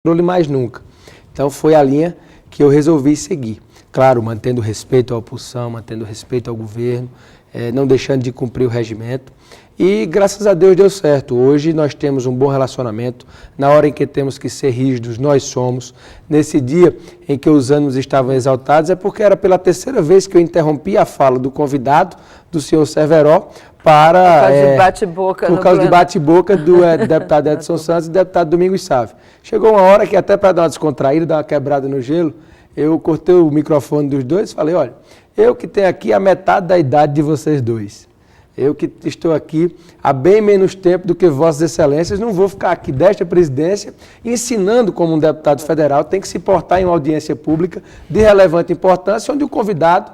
controle mais nunca. Então foi a linha que eu resolvi seguir. Claro, mantendo respeito à oposição, mantendo respeito ao governo, não deixando de cumprir o regimento. E graças a Deus deu certo. Hoje nós temos um bom relacionamento. Na hora em que temos que ser rígidos, nós somos. Nesse dia em que os ânimos estavam exaltados, é porque era pela terceira vez que eu interrompi a fala do convidado, do senhor Severo, para... Por causa de bate-boca. Por causa de bate-boca do deputado Edson Santos e do deputado Domingos Sávio. Chegou uma hora que até para dar uma descontraída, dar uma quebrada no gelo, eu cortei o microfone dos dois e falei, olha, eu que tenho aqui a metade da idade de vocês dois. Eu que estou aqui há bem menos tempo do que Vossas Excelências, não vou ficar aqui desta presidência ensinando como um deputado federal tem que se portar em uma audiência pública de relevante importância, onde o convidado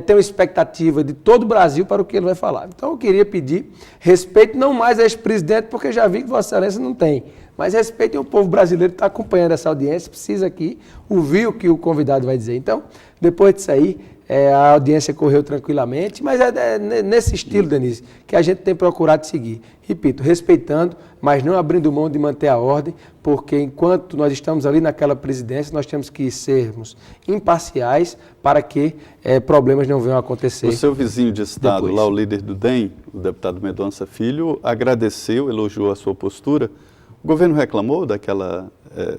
tem uma expectativa de todo o Brasil para o que ele vai falar. Então eu queria pedir respeito não mais a esse presidente, porque já vi que Vossa Excelência não tem, mas respeitem o povo brasileiro que está acompanhando essa audiência, precisa aqui ouvir o que o convidado vai dizer. Então, depois disso aí, a audiência correu tranquilamente, mas é nesse estilo, Denise, que a gente tem procurado seguir. Repito, respeitando, mas não abrindo mão de manter a ordem, porque enquanto nós estamos ali naquela presidência, nós temos que sermos imparciais para que problemas não venham a acontecer. O seu vizinho de estado, depois. lá o líder do DEM, o deputado Mendonça Filho, agradeceu, elogiou a sua postura. O governo reclamou daquela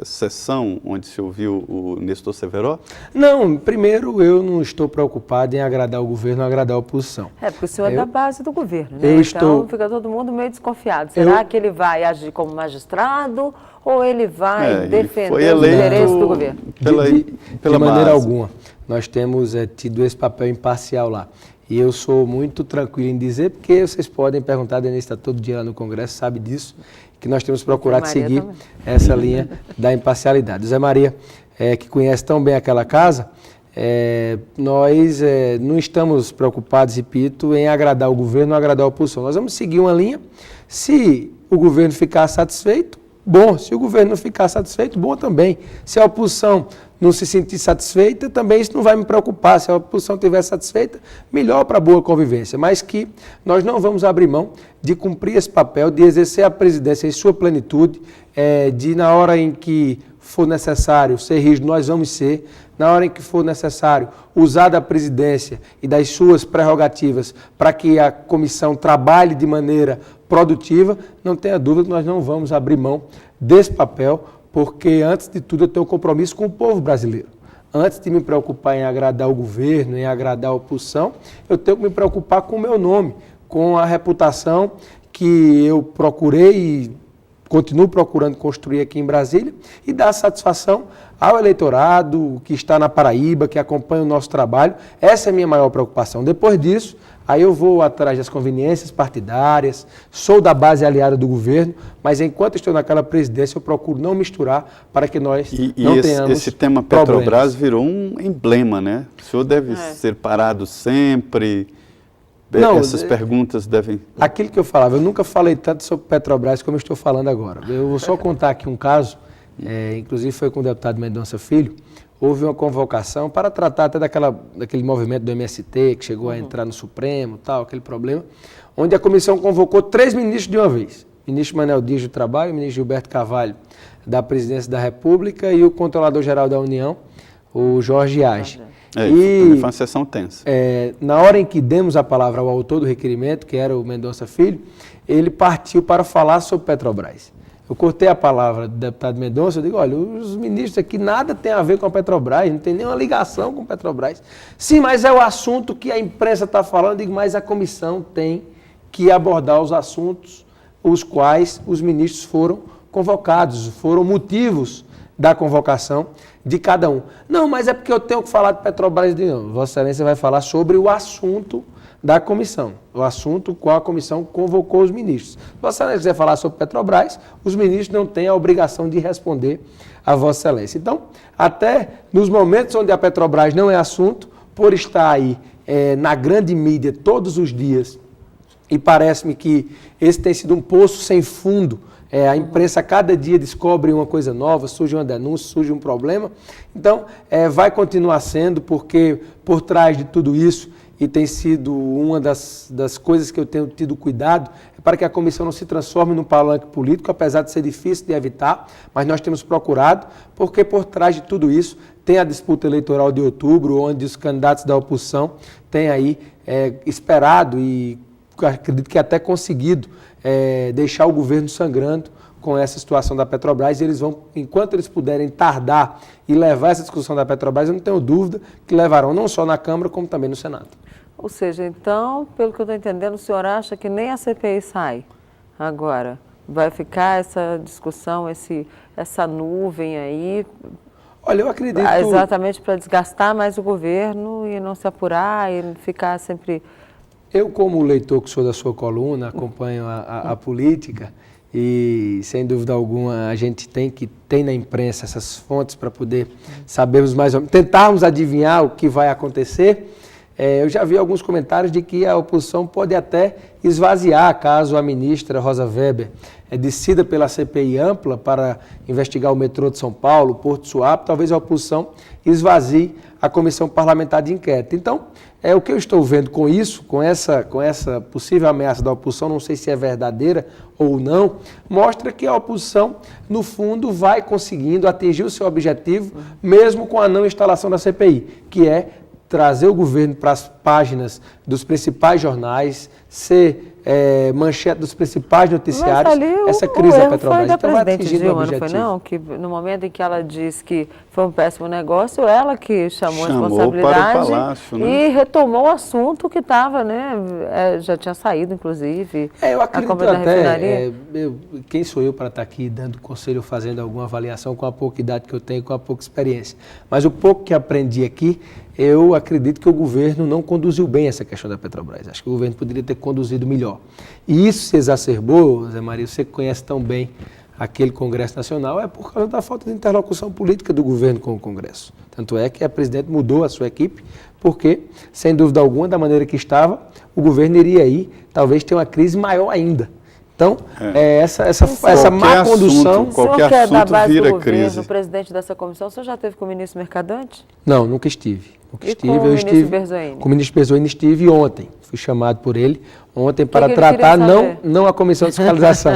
sessão onde se ouviu o Nestor Severo? Não, primeiro eu não estou preocupado em agradar o governo ou agradar a oposição. Porque o senhor é da base do governo, né? Então fica todo mundo meio desconfiado. Será que ele vai agir como magistrado ou ele vai defender os interesses do governo? De maneira alguma. Nós temos tido esse papel imparcial lá. E eu sou muito tranquilo em dizer, porque vocês podem perguntar, a Denise está todo dia lá no Congresso, sabe disso, que nós temos procurado seguir essa linha da imparcialidade. O Zé Maria, que conhece tão bem aquela casa, nós não estamos preocupados, repito, em agradar o governo ou agradar a oposição. Nós vamos seguir uma linha, se o governo ficar satisfeito, bom. Se o governo não ficar satisfeito, bom também. Se a oposição não se sentir satisfeita, também isso não vai me preocupar. Se a oposição estiver satisfeita, melhor para a boa convivência. Mas que nós não vamos abrir mão de cumprir esse papel, de exercer a presidência em sua plenitude, de na hora em que for necessário ser rígido, nós vamos ser. Na hora em que for necessário usar da presidência e das suas prerrogativas para que a comissão trabalhe de maneira produtiva, não tenha dúvida que nós não vamos abrir mão desse papel, porque antes de tudo eu tenho um compromisso com o povo brasileiro. Antes de me preocupar em agradar o governo, em agradar a oposição, eu tenho que me preocupar com o meu nome, com a reputação que eu procurei e continuo procurando construir aqui em Brasília e dar satisfação ao eleitorado que está na Paraíba, que acompanha o nosso trabalho. Essa é a minha maior preocupação. Depois disso, aí eu vou atrás das conveniências partidárias, sou da base aliada do governo, mas enquanto estou naquela presidência, eu procuro não misturar para que nós não tenhamos esse tema Petrobras virou um emblema, né? O senhor deve ser parado sempre... Não, essas perguntas devem... Aquilo que eu falava, eu nunca falei tanto sobre Petrobras como eu estou falando agora. Eu vou só contar aqui um caso, inclusive foi com o deputado Mendonça Filho, houve uma convocação para tratar até daquele movimento do MST, que chegou a entrar no Supremo, tal, aquele problema, onde a comissão convocou 3 ministros de uma vez. O ministro Manuel Dias do Trabalho, o ministro Gilberto Carvalho, da Presidência da República, e o Controlador-Geral da União, o Jorge Age. Foi uma sessão tensa. Na hora em que demos a palavra ao autor do requerimento, que era o Mendonça Filho, ele partiu para falar sobre Petrobras. Eu cortei a palavra do deputado Mendonça, eu digo, olha, os ministros aqui nada tem a ver com a Petrobras, não tem nenhuma ligação com a Petrobras. Sim, mas é o assunto que a imprensa está falando, eu digo, mas a comissão tem que abordar os assuntos os quais os ministros foram convocados, foram motivos da convocação de cada um. Não, mas é porque eu tenho que falar de Petrobras. Não, Vossa Excelência vai falar sobre o assunto da comissão, o assunto qual a comissão convocou os ministros. Se Vossa Excelência quiser falar sobre Petrobras, os ministros não têm a obrigação de responder a Vossa Excelência. Então, até nos momentos onde a Petrobras não é assunto, por estar aí na grande mídia todos os dias, e parece-me que esse tem sido um poço sem fundo. A imprensa cada dia descobre uma coisa nova, surge uma denúncia, surge um problema. Então, vai continuar sendo, porque por trás de tudo isso e tem sido uma das coisas que eu tenho tido cuidado, é para que a comissão não se transforme num palanque político, apesar de ser difícil de evitar, mas nós temos procurado, porque por trás de tudo isso tem a disputa eleitoral de outubro, onde os candidatos da oposição têm aí esperado e acredito que até conseguido deixar o governo sangrando com essa situação da Petrobras, e eles vão, enquanto eles puderem tardar e levar essa discussão da Petrobras, eu não tenho dúvida que levarão não só na Câmara, como também no Senado. Ou seja, então, pelo que eu estou entendendo, o senhor acha que nem a CPI sai agora? Vai ficar essa discussão, essa nuvem aí? Olha, eu acredito... Exatamente para desgastar mais o governo e não se apurar e ficar sempre... Eu, como leitor que sou da sua coluna, acompanho a política e, sem dúvida alguma, a gente tem na imprensa essas fontes para poder sabermos mais ou menos, tentarmos adivinhar o que vai acontecer. Eu já vi alguns comentários de que a oposição pode até esvaziar caso a ministra Rosa Weber decida pela CPI ampla para investigar o metrô de São Paulo, o Porto Suape, talvez a oposição esvazie a comissão parlamentar de inquérito. Então, o que eu estou vendo com isso, com essa possível ameaça da oposição, não sei se é verdadeira ou não, mostra que a oposição, no fundo, vai conseguindo atingir o seu objetivo, mesmo com a não instalação da CPI, que é trazer o governo para as páginas dos principais jornais, ser manchete dos principais noticiários, essa crise da Petrobras. Então vai atingir o objetivo. Não foi não? Que no momento em que ela disse que foi um péssimo negócio, ela que chamou a responsabilidade para o Palácio, né? E retomou o assunto que estava, né? Já tinha saído, inclusive, eu acredito a compra da refinaria. Quem sou eu para estar aqui dando conselho, fazendo alguma avaliação com a pouca idade que eu tenho, com a pouca experiência. Mas o pouco que aprendi aqui, eu acredito que o governo não conduziu bem essa questão da Petrobras. Acho que o governo poderia ter conduzido melhor. E isso se exacerbou, Zé Maria, você que conhece tão bem aquele Congresso Nacional, é por causa da falta de interlocução política do governo com o Congresso. Tanto é que a presidente mudou a sua equipe, porque, sem dúvida alguma, da maneira que estava, o governo iria aí, talvez, ter uma crise maior ainda. Então, essa má condução... Qualquer assunto vira crise. O presidente dessa comissão, o senhor já esteve com o ministro Mercadante? Não, nunca estive. Com o ministro Berzoini? Com o ministro Berzoini estive ontem. Fui chamado por ele ontem para tratar, não a comissão de fiscalização,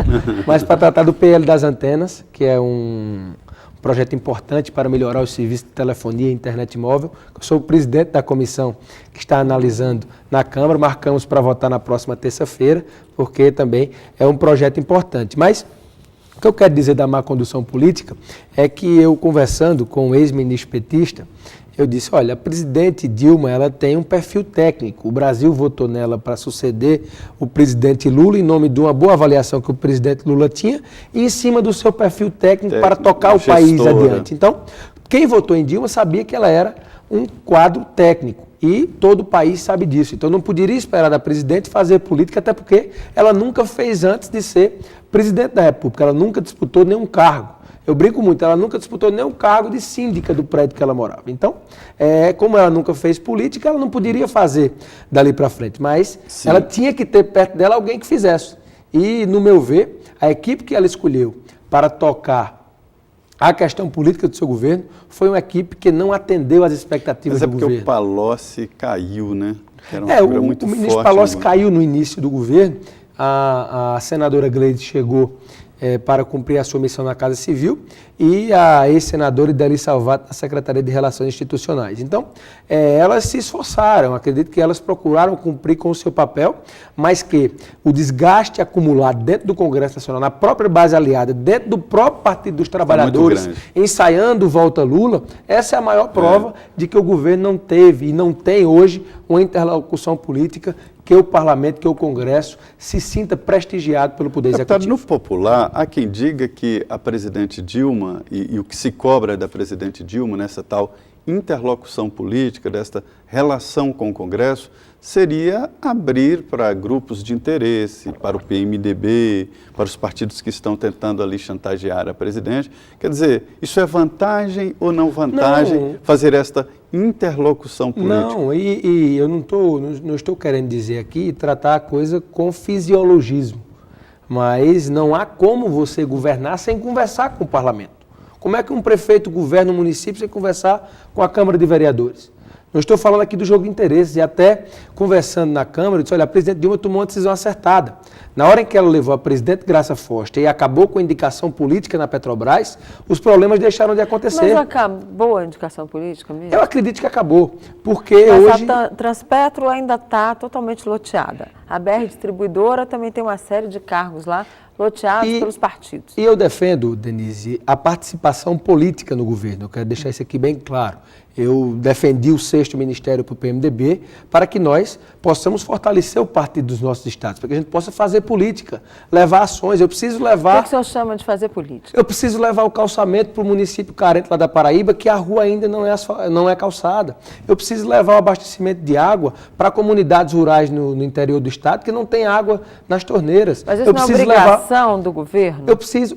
mas para tratar do PL das antenas, que é um projeto importante para melhorar os serviços de telefonia e internet móvel. Eu sou o presidente da comissão que está analisando na Câmara, marcamos para votar na próxima terça-feira, porque também é um projeto importante. Mas o que eu quero dizer da má condução política é que eu, conversando com o ex-ministro petista, eu disse, olha, a presidente Dilma, ela tem um perfil técnico. O Brasil votou nela para suceder o presidente Lula em nome de uma boa avaliação que o presidente Lula tinha e em cima do seu perfil técnico para tocar o país adiante. Então, quem votou em Dilma sabia que ela era um quadro técnico e todo o país sabe disso. Então, não poderia esperar da presidente fazer política, até porque ela nunca fez antes de ser presidente da República. Ela nunca disputou nenhum cargo. Eu brinco muito, ela nunca disputou nenhum cargo de síndica do prédio que ela morava. Então, como ela nunca fez política, ela não poderia fazer dali para frente. Mas ela tinha que ter perto dela alguém que fizesse. E, no meu ver, a equipe que ela escolheu para tocar a questão política do seu governo foi uma equipe que não atendeu às expectativas do governo. Mas é porque o Palocci caiu, né? Era uma figura muito forte, o ministro Palocci caiu no início do governo. A senadora Gleide chegou para cumprir a sua missão na Casa Civil e a ex-senadora Ideli Salvato na Secretaria de Relações Institucionais. Então, elas se esforçaram, acredito que elas procuraram cumprir com o seu papel, mas que o desgaste acumulado dentro do Congresso Nacional, na própria base aliada, dentro do próprio Partido dos Trabalhadores, ensaiando volta Lula, essa é a maior prova de que o governo não teve e não tem hoje uma interlocução política que o Parlamento, que o Congresso se sinta prestigiado pelo Poder Executivo. No popular, há quem diga que a presidente Dilma e o que se cobra da presidente Dilma nessa tal interlocução política, desta relação com o Congresso, seria abrir para grupos de interesse, para o PMDB, para os partidos que estão tentando ali chantagear a presidente. Quer dizer, isso é vantagem ou não vantagem fazer esta interlocução política? Não, e eu não estou querendo dizer aqui tratar a coisa com fisiologismo, mas não há como você governar sem conversar com o parlamento. Como é que um prefeito governa um município sem conversar com a Câmara de Vereadores? Não estou falando aqui do jogo de interesses. E até conversando na Câmara, eu disse, olha, a presidente Dilma tomou uma decisão acertada. Na hora em que ela levou a presidente Graça Foster e acabou com a indicação política na Petrobras, os problemas deixaram de acontecer. Mas acabou a indicação política mesmo? Eu acredito que acabou, porque Mas hoje... a Transpetro ainda está totalmente loteada. A BR Distribuidora também tem uma série de cargos lá, loteados pelos partidos. E eu defendo, Denise, a participação política no governo. Eu quero deixar isso aqui bem claro. Eu defendi o 6º Ministério para o PMDB para que nós possamos fortalecer o partido dos nossos estados, para que a gente possa fazer política, levar ações. Eu preciso levar... O que o senhor chama de fazer política? Eu preciso levar o calçamento para o município carente lá da Paraíba, que a rua ainda não é calçada. Eu preciso levar o abastecimento de água para comunidades rurais no interior do estado que não tem água nas torneiras. Mas isso não é obrigação do governo?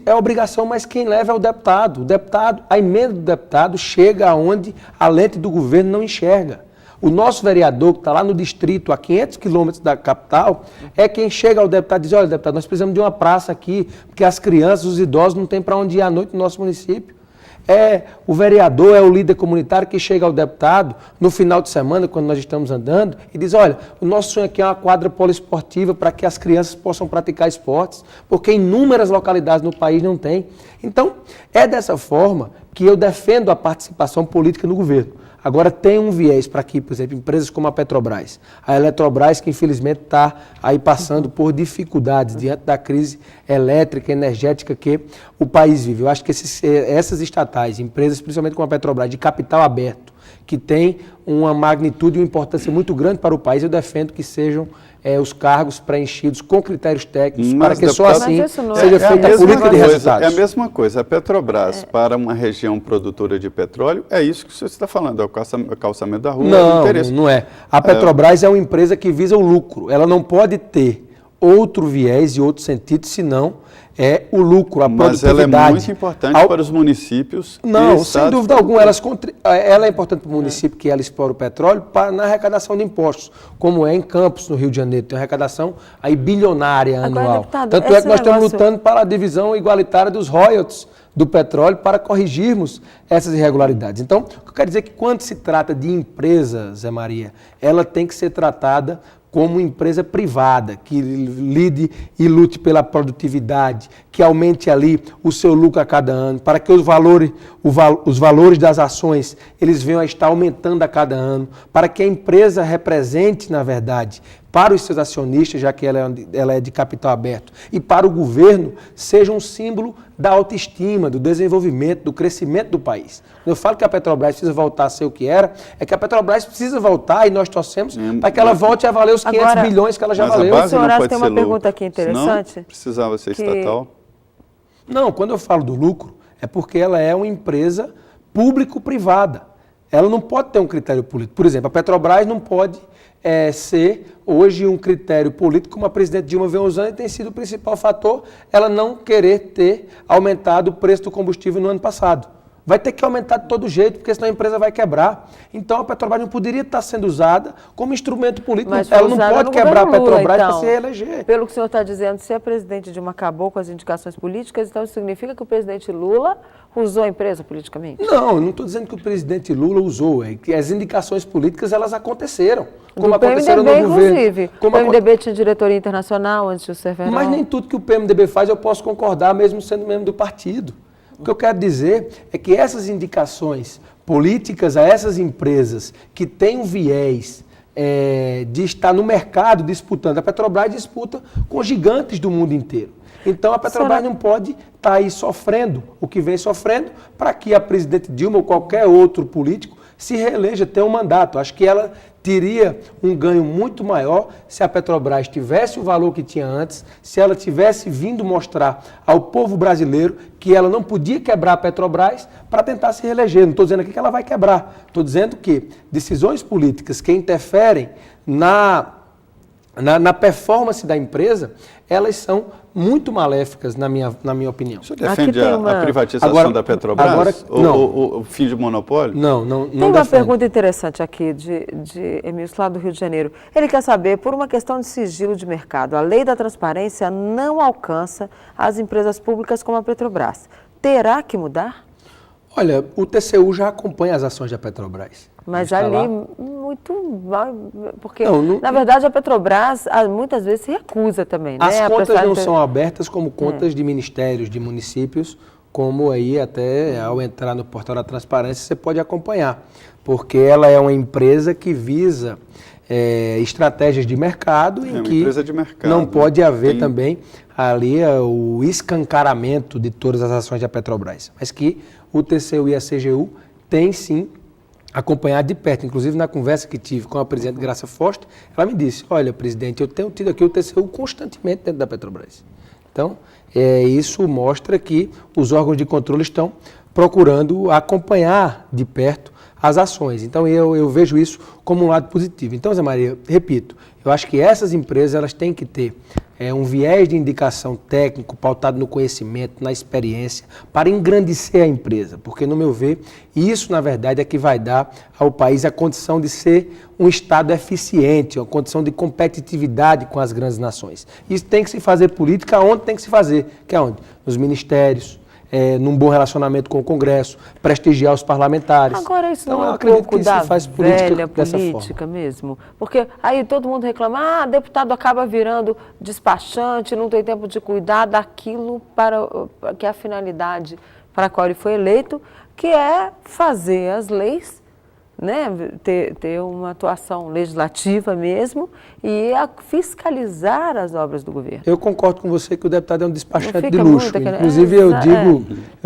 É obrigação, mas quem leva é o deputado. O deputado, a emenda do deputado chega aonde a lente do governo não enxerga. O nosso vereador, que está lá no distrito, a 500 quilômetros da capital, é quem chega ao deputado e diz, olha, deputado, nós precisamos de uma praça aqui, porque as crianças, os idosos não têm para onde ir à noite no nosso município. É o vereador, é o líder comunitário que chega ao deputado no final de semana, quando nós estamos andando, e diz, olha, o nosso sonho aqui é uma quadra poliesportiva para que as crianças possam praticar esportes, porque inúmeras localidades no país não tem. Então, é dessa forma que eu defendo a participação política no governo. Agora, tem um viés para que, por exemplo, empresas como a Petrobras, a Eletrobras, que infelizmente está aí passando por dificuldades diante da crise elétrica, energética que o país vive. Eu acho que essas estatais, empresas, principalmente como a Petrobras, de capital aberto, que tem uma magnitude e uma importância muito grande para o país, eu defendo que sejam os cargos preenchidos com critérios técnicos, para que só assim seja feita a política de resultados. É a mesma coisa. A Petrobras, para uma região produtora de petróleo, é isso que você está falando, é o calçamento da rua. Não é. A Petrobras é uma empresa que visa o lucro. Ela não pode ter outro viés e outro sentido, senão é o lucro, a produtividade. Mas ela é muito importante para os municípios. Não, sem dúvida alguma. Ela é importante para o município que ela explora o petróleo na arrecadação de impostos, como é em Campos, no Rio de Janeiro. Tem uma arrecadação aí bilionária anual. Deputado, tanto é que nós estamos lutando para a divisão igualitária dos royalties do petróleo para corrigirmos essas irregularidades. Então, o que eu quero dizer é que quando se trata de empresa, Zé Maria, ela tem que ser tratada como empresa privada, que lide e lute pela produtividade, que aumente ali o seu lucro a cada ano, para que os valores das ações eles venham a estar aumentando a cada ano, para que a empresa represente, na verdade, para os seus acionistas, já que ela é de capital aberto, e para o governo, seja um símbolo da autoestima, do desenvolvimento, do crescimento do país. Quando eu falo que a Petrobras precisa voltar a ser o que era, é que a Petrobras precisa voltar, e nós torcemos, para que ela volte a valer os 500 bilhões que ela já valeu. O senhor Horácio tem uma pergunta aqui interessante. Não precisava ser estatal? Não, quando eu falo do lucro, é porque ela é uma empresa público-privada. Ela não pode ter um critério político. Por exemplo, a Petrobras não pode ser hoje um critério político, como a presidente Dilma vem usando, e tem sido o principal fator ela não querer ter aumentado o preço do combustível no ano passado. Vai ter que aumentar de todo jeito, porque senão a empresa vai quebrar. Então a Petrobras não poderia estar sendo usada como instrumento político. Mas ela não pode quebrar a Petrobras então, para se reeleger. Pelo que o senhor está dizendo, se a presidente Dilma acabou com as indicações políticas, então isso significa que o presidente Lula usou a empresa politicamente? Não, eu não estou dizendo que o presidente Lula usou, é que as indicações políticas elas aconteceram. Como aconteceram no governo. Inclusive. O PMDB tinha diretoria internacional antes de ser federal. Mas nem tudo que o PMDB faz eu posso concordar, mesmo sendo membro do partido. O que eu quero dizer é que essas indicações políticas a essas empresas que têm um viés de estar no mercado disputando, a Petrobras disputa com gigantes do mundo inteiro. Então a Petrobras não pode estar aí sofrendo o que vem sofrendo para que a presidente Dilma ou qualquer outro político se reeleja, tenha um mandato. Acho que ela teria um ganho muito maior se a Petrobras tivesse o valor que tinha antes, se ela tivesse vindo mostrar ao povo brasileiro que ela não podia quebrar a Petrobras para tentar se reeleger. Não estou dizendo aqui que ela vai quebrar, estou dizendo que decisões políticas que interferem na performance da empresa, elas são muito maléficas, na minha opinião. O senhor defende a privatização da Petrobras? O fim de monopólio? Não Tem uma pergunta interessante aqui de Emílio, lá do Rio de Janeiro. Ele quer saber, por uma questão de sigilo de mercado, a lei da transparência não alcança as empresas públicas como a Petrobras. Terá que mudar? Olha, o TCU já acompanha as ações da Petrobras. Mas ali, porque na verdade a Petrobras muitas vezes se recusa também, né? As contas não são abertas como contas de ministérios, de municípios, como aí até ao entrar no portal da transparência você pode acompanhar, porque ela é uma empresa que visa estratégias de mercado em que não pode haver também ali o escancaramento de todas as ações da Petrobras, mas que o TCU e a CGU têm sim acompanhado de perto. Inclusive na conversa que tive com a presidente Graça Foster, ela me disse, olha presidente, eu tenho tido aqui o TCU constantemente dentro da Petrobras. Então, isso mostra que os órgãos de controle estão procurando acompanhar de perto as ações. Então, eu vejo isso como um lado positivo. Então, Zé Maria, repito, eu acho que essas empresas elas têm que ter um viés de indicação técnico pautado no conhecimento, na experiência, para engrandecer a empresa. Porque, no meu ver, isso, na verdade, é que vai dar ao país a condição de ser um Estado eficiente, uma condição de competitividade com as grandes nações. Isso tem que se fazer política onde tem que se fazer, que é onde? Nos ministérios, num bom relacionamento com o Congresso, prestigiar os parlamentares. Agora isso então, não é um pouco da velha política mesmo? Porque aí todo mundo reclama, deputado acaba virando despachante, não tem tempo de cuidar daquilo que é a finalidade para a qual ele foi eleito, que é fazer as leis, né, ter uma atuação legislativa mesmo e fiscalizar as obras do governo. Eu concordo com você que o deputado é um despachante de luxo. Inclusive, eu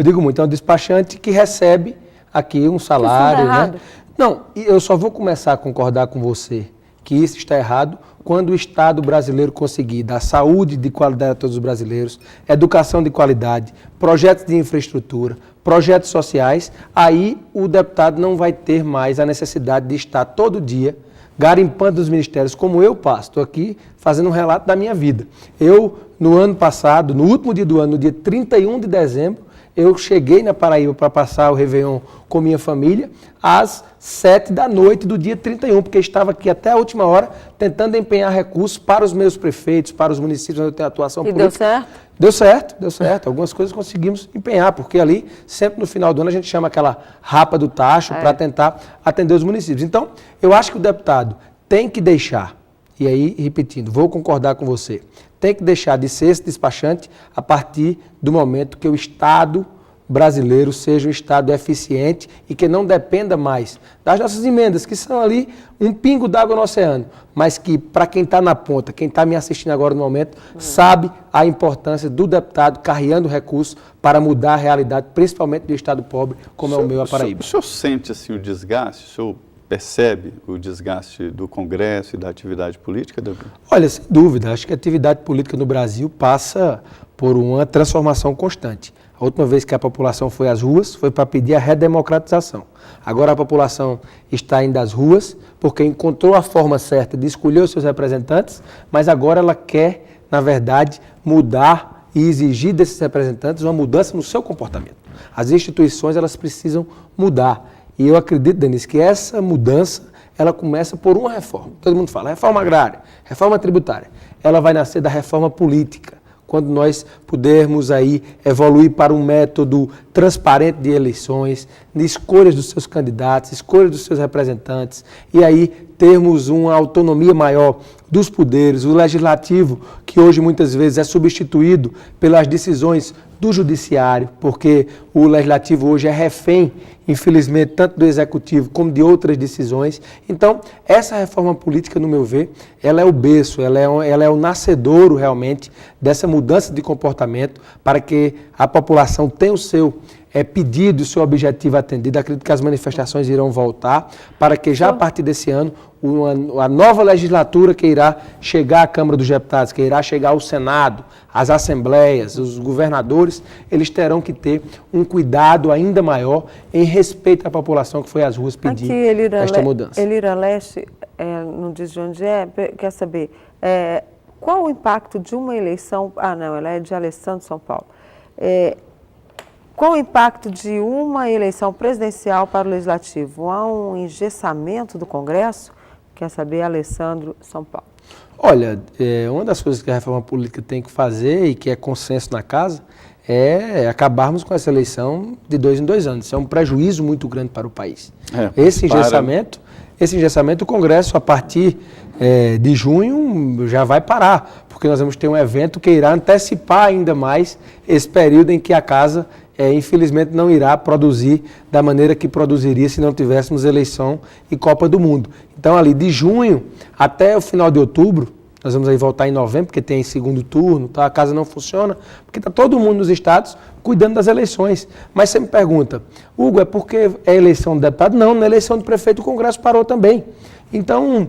digo muito, é um despachante que recebe aqui um salário. Isso tá errado. Né? Não, eu só vou começar a concordar com você que isso está errado quando o Estado brasileiro conseguir dar saúde de qualidade a todos os brasileiros, educação de qualidade, projetos de infraestrutura, projetos sociais, aí o deputado não vai ter mais a necessidade de estar todo dia garimpando os ministérios, como eu passo. Estou aqui fazendo um relato da minha vida. Eu, no ano passado, no último dia do ano, no dia 31 de dezembro, eu cheguei na Paraíba para passar o Réveillon com minha família às 7 da noite do dia 31, porque estava aqui até a última hora tentando empenhar recursos para os meus prefeitos, para os municípios onde eu tenho atuação política. Deu certo? Deu certo. Algumas coisas conseguimos empenhar, porque ali, sempre no final do ano, a gente chama aquela rapa do tacho para tentar atender os municípios. Então, eu acho que o deputado tem que deixar, e aí, repetindo, vou concordar com você, tem que deixar de ser esse despachante a partir do momento que o Estado brasileiro seja um Estado eficiente e que não dependa mais das nossas emendas, que são ali um pingo d'água no oceano, mas que para quem está na ponta, quem está me assistindo agora no momento, sabe a importância do deputado carreando recursos para mudar a realidade, principalmente do Estado pobre, como é o meu, a Paraíba. O senhor sente assim, o desgaste? O senhor percebe o desgaste do Congresso e da atividade política, Davi? Olha, sem dúvida, acho que a atividade política no Brasil passa por uma transformação constante. A última vez que a população foi às ruas foi para pedir a redemocratização. Agora a população está indo às ruas porque encontrou a forma certa de escolher os seus representantes, mas agora ela quer, na verdade, mudar e exigir desses representantes uma mudança no seu comportamento. As instituições, elas precisam mudar. E eu acredito, Denise, que essa mudança, ela começa por uma reforma. Todo mundo fala, reforma agrária, reforma tributária. Ela vai nascer da reforma política, quando nós pudermos aí evoluir para um método transparente de eleições, de escolhas dos seus candidatos, escolhas dos seus representantes, e aí termos uma autonomia maior dos poderes, o legislativo, que hoje muitas vezes é substituído pelas decisões do judiciário, porque o legislativo hoje é refém, infelizmente, tanto do executivo como de outras decisões. Então, essa reforma política, no meu ver, ela é o berço, ela é o nascedouro realmente dessa mudança de comportamento para que a população tenha o seu pedido, o seu objetivo atendido. Acredito que as manifestações irão voltar para que já a partir desse ano a nova legislatura que irá chegar à Câmara dos Deputados, que irá chegar ao Senado, às assembleias, os governadores, eles terão que ter um cuidado ainda maior em respeito à população que foi às ruas pedir esta mudança. Elira Leste, não diz de onde quer saber, qual o impacto de uma eleição, ela é de Alessandro, São Paulo, qual o impacto de uma eleição presidencial para o Legislativo? Há um engessamento do Congresso? Quer saber, Alessandro, São Paulo? Olha, uma das coisas que a reforma política tem que fazer e que é consenso na casa é acabarmos com essa eleição de 2 em 2 anos. Isso é um prejuízo muito grande para o país. Esse engessamento, o Congresso, a partir de junho, já vai parar, porque nós vamos ter um evento que irá antecipar ainda mais esse período em que a Casa, infelizmente, não irá produzir da maneira que produziria se não tivéssemos eleição e Copa do Mundo. Então, ali de junho até o final de outubro, nós vamos aí voltar em novembro, porque tem segundo turno, tá? A Casa não funciona, porque está todo mundo nos estados cuidando das eleições. Mas você me pergunta, Hugo, é porque é eleição de deputado? Não, na eleição de prefeito o Congresso parou também. Então,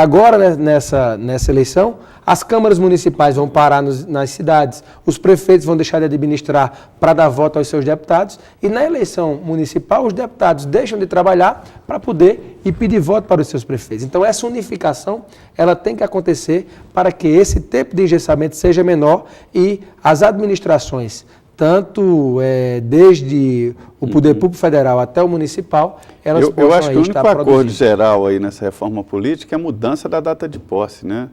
agora nessa eleição, as câmaras municipais vão parar nas cidades, os prefeitos vão deixar de administrar para dar voto aos seus deputados, e na eleição municipal os deputados deixam de trabalhar para poder ir pedir voto para os seus prefeitos. Então, essa unificação ela tem que acontecer para que esse tempo de engessamento seja menor e as administrações, tanto desde o Poder Público Federal até o Municipal, elas possam eu acho que o único acordo produzindo. geral aí nessa reforma política é a mudança da data de posse, né?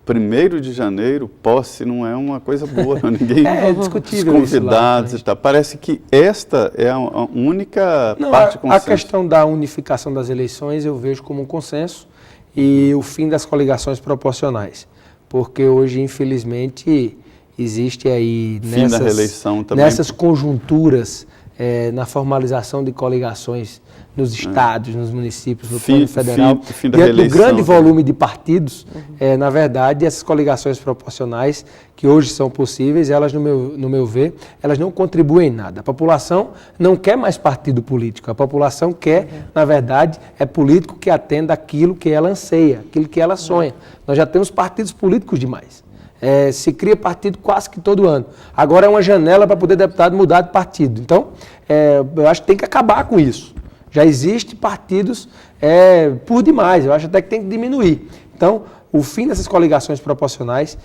1º de janeiro, posse não é uma coisa boa, ninguém... É discutível os convidados e tal. Parece que esta é a única parte consenso. A questão da unificação das eleições eu vejo como um consenso e o fim das coligações proporcionais, porque hoje, infelizmente, existe aí nessas conjunturas, na formalização de coligações nos estados, nos municípios, no plano federal, diante do grande volume de partidos, na verdade, essas coligações proporcionais que hoje são possíveis, elas, no meu ver, elas não contribuem em nada. A população não quer mais partido político, a população quer, na verdade, político que atenda aquilo que ela anseia, aquilo que ela sonha. Nós já temos partidos políticos demais. Se cria partido quase que todo ano. Agora é uma janela para poder deputado mudar de partido. Então, eu acho que tem que acabar com isso. Já existem partidos por demais, eu acho até que tem que diminuir. Então, o fim dessas coligações proporcionais,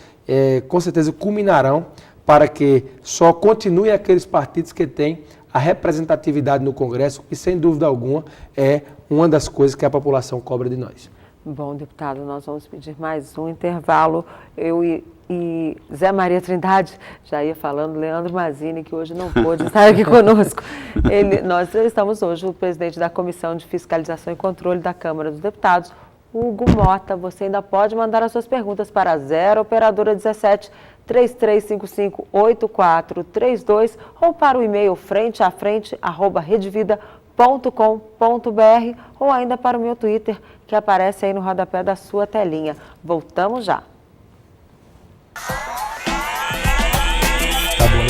com certeza, culminarão para que só continue aqueles partidos que têm a representatividade no Congresso, que, sem dúvida alguma, é uma das coisas que a população cobra de nós. Bom, deputado, nós vamos pedir mais um intervalo. Eu e Zé Maria Trindade, já ia falando, Leandro Mazzini, que hoje não pôde estar aqui conosco. Nós estamos hoje, o presidente da Comissão de Fiscalização e Controle da Câmara dos Deputados, Hugo Mota. Você ainda pode mandar as suas perguntas para 0 operadora 17 3355 8432 ou para o e-mail frenteafrente@redevida.com.br ou ainda para o meu Twitter, que aparece aí no rodapé da sua telinha. Voltamos já. Tá bom,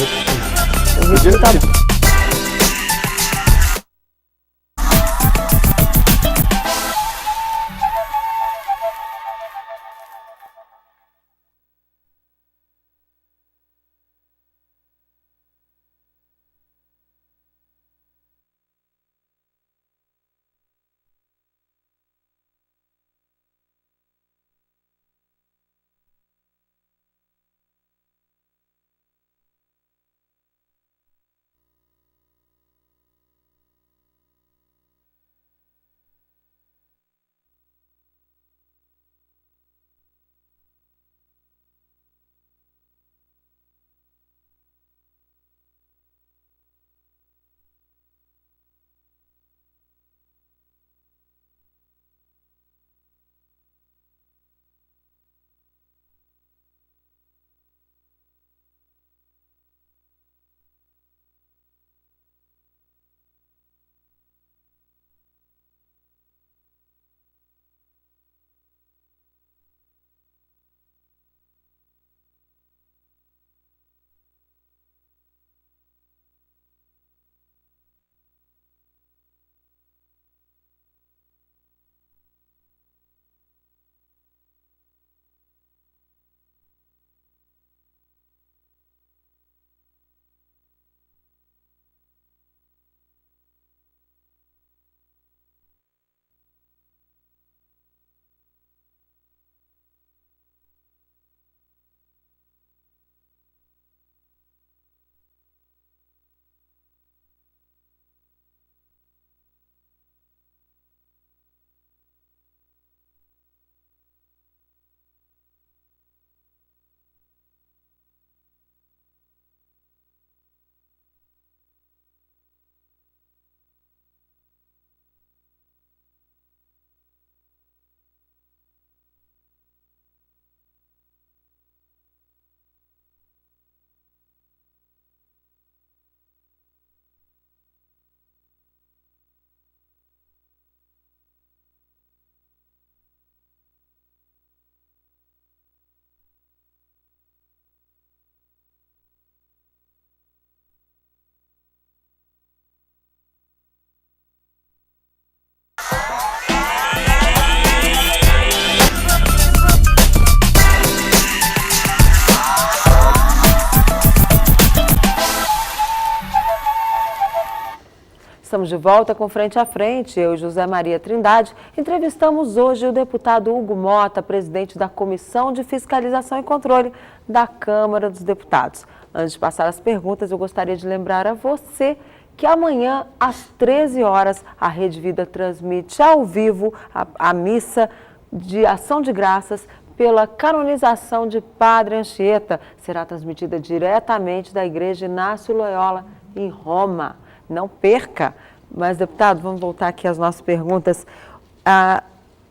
estamos de volta com Frente a Frente. Eu e José Maria Trindade entrevistamos hoje o deputado Hugo Mota, presidente da Comissão de Fiscalização e Controle da Câmara dos Deputados. Antes de passar as perguntas, eu gostaria de lembrar a você que amanhã, às 13 horas, a Rede Vida transmite ao vivo a missa de ação de graças pela canonização de Padre Anchieta. Será transmitida diretamente da Igreja Inácio Loyola, em Roma. Não perca. Mas, deputado, vamos voltar aqui às nossas perguntas.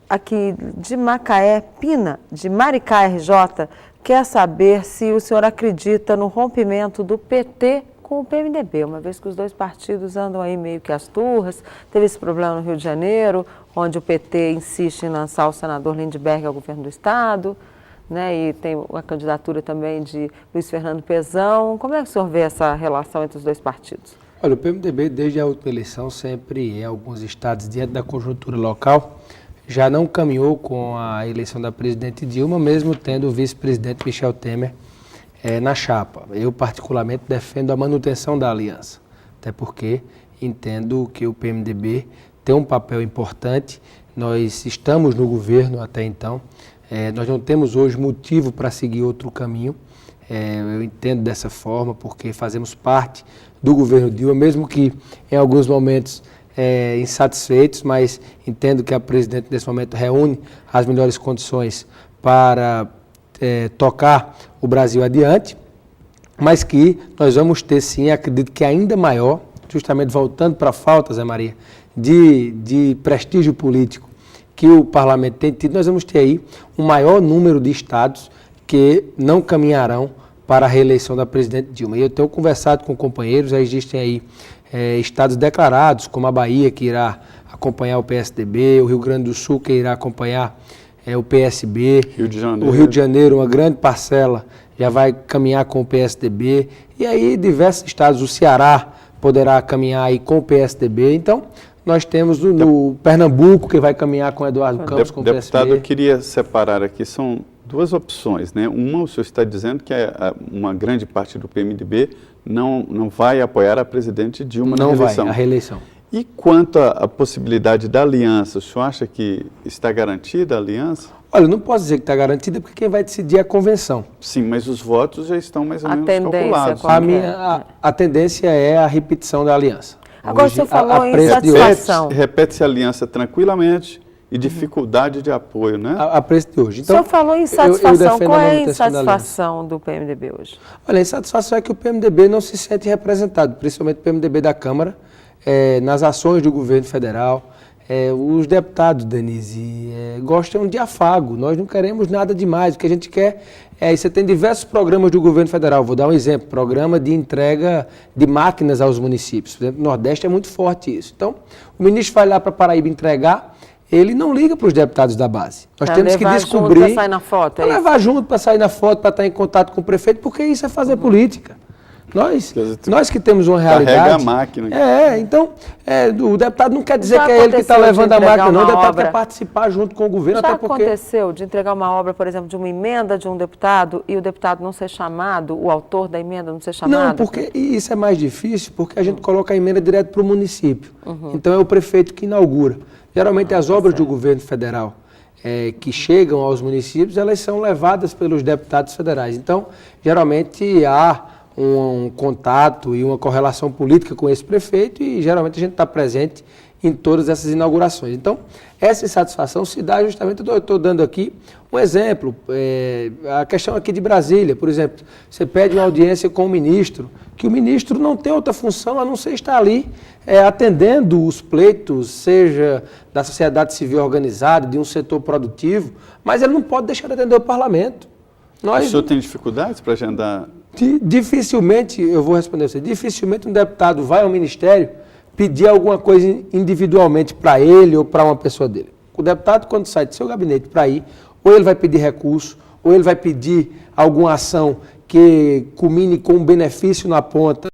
Aqui de Macaé, Pina, de Maricá RJ, quer saber se o senhor acredita no rompimento do PT com o PMDB, uma vez que os dois partidos andam aí meio que às turras. Teve esse problema no Rio de Janeiro, onde o PT insiste em lançar o senador Lindbergh ao governo do Estado, né? E tem a candidatura também de Luiz Fernando Pezão. Como é que o senhor vê essa relação entre os dois partidos? Olha, o PMDB, desde a última eleição, sempre em alguns estados, diante da conjuntura local, já não caminhou com a eleição da presidente Dilma, mesmo tendo o vice-presidente Michel Temer na chapa. Eu, particularmente, defendo a manutenção da aliança, até porque entendo que o PMDB tem um papel importante. Nós estamos no governo até então, nós não temos hoje motivo para seguir outro caminho. Eu entendo dessa forma, porque fazemos parte do governo Dilma, mesmo que em alguns momentos insatisfeitos, mas entendo que a presidente nesse momento reúne as melhores condições para tocar o Brasil adiante, mas que nós vamos ter sim, acredito que ainda maior, justamente voltando para a falta, Zé Maria, de prestígio político que o parlamento tem tido, nós vamos ter aí um maior número de estados que não caminharão para a reeleição da presidente Dilma. E eu tenho conversado com companheiros, já existem aí estados declarados, como a Bahia, que irá acompanhar o PSDB, o Rio Grande do Sul, que irá acompanhar o PSB, o Rio de Janeiro, uma grande parcela já vai caminhar com o PSDB, e aí diversos estados, o Ceará poderá caminhar aí com o PSDB. Então, nós temos no Pernambuco, que vai caminhar com o Eduardo Campos, com o PSB. Deputado, eu queria separar aqui, são duas opções, né? Uma, o senhor está dizendo que uma grande parte do PMDB não vai apoiar a presidente Dilma na reeleição. Não vai, a reeleição. E quanto à possibilidade da aliança, o senhor acha que está garantida a aliança? Olha, eu não posso dizer que está garantida, porque quem vai decidir é a convenção. Sim, mas os votos já estão mais ou menos calculados. A tendência é a repetição da aliança. Agora Hoje, o senhor falou em insatisfação. Repete-se a aliança tranquilamente e dificuldade de apoio, né? A preço de hoje. Então, o senhor falou em insatisfação. Qual é a insatisfação do PMDB hoje? Olha, a insatisfação é que o PMDB não se sente representado, principalmente o PMDB da Câmara, nas ações do governo federal. Os deputados, Denise, gostam de afago. Nós não queremos nada demais. O que a gente quer você tem diversos programas do governo federal. Vou dar um exemplo, programa de entrega de máquinas aos municípios. Por exemplo, no Nordeste é muito forte isso. Então, o ministro vai lá para Paraíba entregar, ele não liga para os deputados da base. Nós temos que descobrir... Para sair na foto, para levar junto, para sair na foto, para estar em contato com o prefeito, porque isso é fazer política. Nós que temos uma realidade... Carrega a máquina. Então, o deputado não quer dizer que é ele que está levando a máquina, não. O deputado quer participar junto com o governo, Já até porque... aconteceu de entregar uma obra, por exemplo, de uma emenda de um deputado e o deputado não ser chamado, o autor da emenda não ser chamado? Não, porque isso é mais difícil, porque a gente coloca a emenda direto para o município. Então, é o prefeito que inaugura. Geralmente, as obras do governo federal que chegam aos municípios, elas são levadas pelos deputados federais. Então, geralmente, há um contato e uma correlação política com esse prefeito e geralmente a gente está presente em todas essas inaugurações. Então, essa insatisfação se dá justamente, eu estou dando aqui um exemplo, a questão aqui de Brasília, por exemplo, você pede uma audiência com o ministro, que o ministro não tem outra função a não ser estar ali atendendo os pleitos, seja da sociedade civil organizada, de um setor produtivo, mas ele não pode deixar de atender o parlamento. O senhor tem dificuldades para agendar? Dificilmente, eu vou responder a você, dificilmente um deputado vai ao ministério pedir alguma coisa individualmente para ele ou para uma pessoa dele. O deputado, quando sai do seu gabinete para ir, ou ele vai pedir recurso, ou ele vai pedir alguma ação que culmine com um benefício na ponta